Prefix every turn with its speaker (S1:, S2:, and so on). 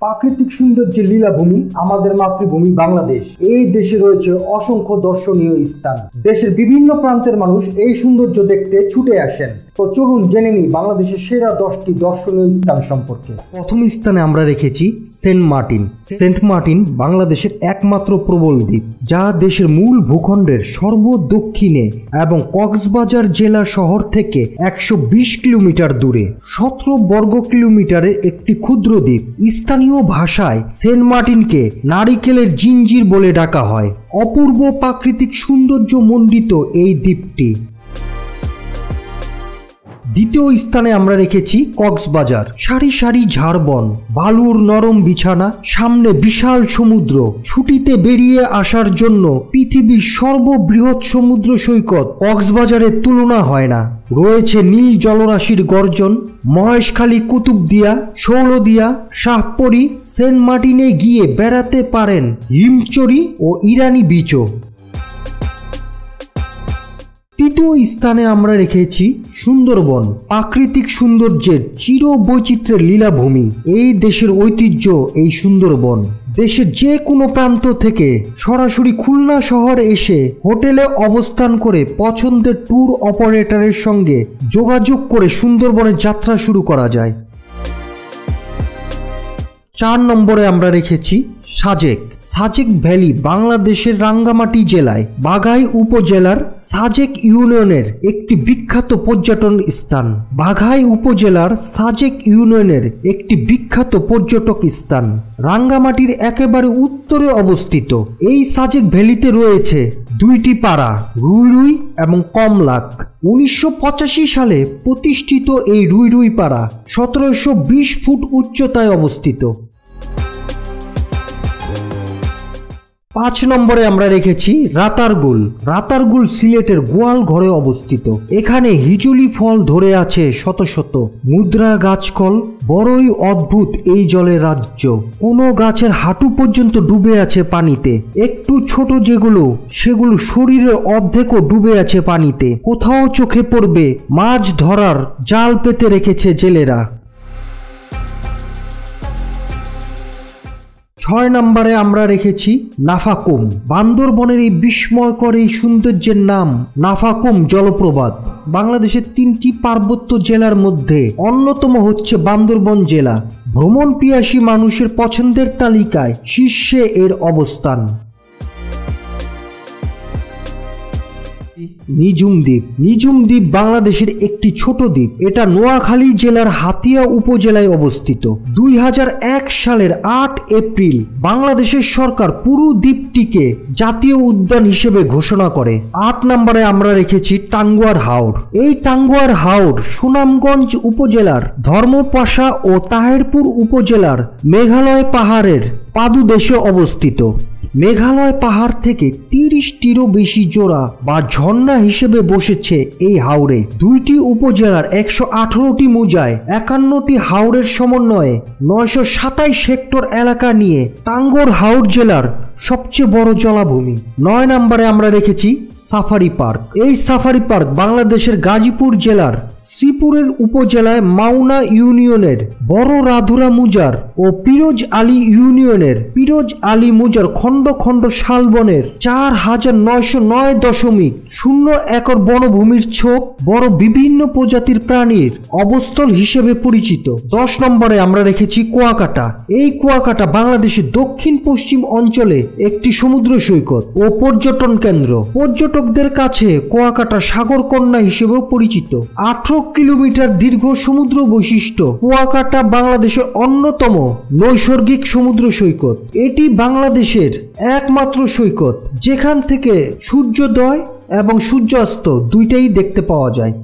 S1: প্রাকৃতিক সৌন্দর্যের লীলাভূমি আমাদের মাতৃভূমি বাংলাদেশ। এই দেশে রয়েছে অসংখ্য দর্শনীয় স্থান। দেশের বিভিন্ন প্রান্তের মানুষ এই সৌন্দর্য দেখতে ছুটে আসেন। তো চলুন জেনে নিই বাংলাদেশের সেরা 10টি দর্শনীয় স্থান সম্পর্কে। প্রথম স্থানে আমরা রেখেছি সেন্ট মার্টিন। সেন্ট মার্টিন বাংলাদেশের একমাত্র প্রবল দ্বীপ, যা দেশের মূল ভূখণ্ডের সর্বদক্ষিণে এবং কক্সবাজার জেলা শহর থেকে 120 কিলোমিটার দূরে 17 বর্গ কিলোমিটারের একটি ক্ষুদ্র দ্বীপ। স্থানীয় ভাষায় সেন্ট মার্টিনকে নারিকেলের জিঞ্জির বলে ডাকা হয়। অপূর্ব প্রাকৃতিক সৌন্দর্য মণ্ডিত এই দ্বীপটি। দ্বিতীয় স্থানে আমরা রেখেছি কক্সবাজার। সারি সারি ঝাড়বন, বালুর নরম বিছানা, সামনে বিশাল সমুদ্র। ছুটিতে বেরিয়ে আসার জন্য পৃথিবীর সর্ববৃহৎ সমুদ্র সৈকত কক্সবাজারের তুলনা হয় না। রয়েছে নীল জলরাশির গর্জন। মহেশখালী, কুতুবদিয়া, শৌলদিয়া, শাহপরী, সেন্ট মার্টিনে গিয়ে বেড়াতে পারেন হিমচরি ও ইরানি বিচও। তৃতীয় স্থানে আমরা রেখেছি সুন্দরবন। প্রাকৃতিক সৌন্দর্যের চির বৈচিত্র্যের লীলাভূমি। এই দেশের ঐতিহ্য এই সুন্দরবন। দেশের যে কোনো প্রান্ত থেকে সরাসরি খুলনা শহর এসে হোটেলে অবস্থান করে পছন্দের ট্যুর অপারেটরের সঙ্গে যোগাযোগ করে সুন্দরবনের যাত্রা শুরু করা যায়। 4 নম্বরে আমরা রেখেছি সাজেক। সাজেক ভ্যালি বাংলাদেশের রাঙ্গামাটি জেলায় বাঘাই উপজেলার সাজেক ইউনিয়নের একটি বিখ্যাত পর্যটন স্থান। বাঘাই উপজেলার সাজেক ইউনিয়নের একটি বিখ্যাত পর্যটক স্থান রাঙ্গামাটির একেবারে উত্তরে অবস্থিত। এই সাজেক ভ্যালিতে রয়েছে 2টি পাড়া, রুই রুই এবং কমলাক। 1985 সালে প্রতিষ্ঠিত এই রুই রুই পাড়া 1720 ফুট উচ্চতায় অবস্থিত। 5 নম্বরে আমরা রেখেছি রাতারগুল। রাতারগুল সিলেটের গোয়ালঘরে অবস্থিত। এখানে হিজুলি ফল ধরে আছে শত শত। মুদ্রা গাছকল, বড়ই অদ্ভুত এই জলের রাজ্য। কোনো গাছের হাঁটু পর্যন্ত ডুবে আছে পানিতে। একটু ছোট যেগুলো সেগুলো শরীরের অর্ধেকও ডুবে আছে পানিতে। কোথাও চোখে পড়বে মাছ ধরার জাল পেতে রেখেছে জেলেরা। 6 নম্বরে আমরা রেখেছি নাফাকুম। বান্দরবনের এই বিস্ময়কর এই সৌন্দর্যের নাম নাফাকুম জলপ্রপাত। বাংলাদেশের 3টি পার্বত্য জেলার মধ্যে অন্যতম হচ্ছে বান্দরবন জেলা। ভ্রমণ পিয়াসী মানুষের পছন্দের তালিকায় শীর্ষে এর অবস্থান। নিঝুম দ্বীপ। নিঝুম দ্বীপ বাংলাদেশের একটি ছোট দ্বীপ। এটা নোয়াখালী জেলার হাতিয়া উপজেলায় অবস্থিত। 2001 সালের 8 এপ্রিল বাংলাদেশের সরকার পুরো দ্বীপটিকে জাতীয় উদ্যান হিসেবে ঘোষণা করে। 8 নম্বরে আমরা রেখেছি টাঙ্গুয়ার হাওর। এই টাঙ্গুয়ার হাওর সুনামগঞ্জ উপজেলার ধর্মপাশা ও তাহেরপুর উপজেলার মেঘালয় পাহাড়ের পাদদেশে অবস্থিত। মেঘালয় পাহাড় থেকে 30টিরও বেশি জোড়া বা ঝর্ণা হিসেবে বসেছে এই হাওরে। 2টি উপজেলার 118টি মৌজায় 51টি হাওরের সমন্বয়ে 927 হেক্টর এলাকা নিয়ে টাঙ্গুয়ার হাওর জেলার সবচেয়ে বড় জলাভূমি। 9 নম্বরে আমরা রেখেছি সাফারি পার্ক। এই সাফারি পার্ক বাংলাদেশের গাজীপুর জেলার শ্রীপুরের উপজেলায় মাওনা ইউনিয়নের বড় রাধুরা মুজার ও পিরোজ আলী ইউনিয়নের পিরোজ আলী মুজার খণ্ড খণ্ড শালবনের 4909.0 একর বনভূমির ছোপ বড় বিভিন্ন প্রজাতির প্রাণীর অবস্থল হিসেবে পরিচিত। 10 নম্বরে আমরা রেখেছি কুয়াকাটা। এই কুয়াকাটা বাংলাদেশের দক্ষিণ পশ্চিম অঞ্চলে একটি সমুদ্র সৈকত ও পর্যটন কেন্দ্র। পর্যটকদের কাছে কুয়াকাটা সাগরকন্যা হিসেবেও পরিচিত। 18 কিলোমিটার দীর্ঘ সমুদ্র বৈশিষ্ট্য কুয়াকাটা বাংলাদেশের অন্যতম নৈসর্গিক সমুদ্র সৈকত। এটি বাংলাদেশের একমাত্র সৈকত যেখান থেকে সূর্যোদয় এবং সূর্যাস্ত দুইটাই দেখতে পাওয়া যায়।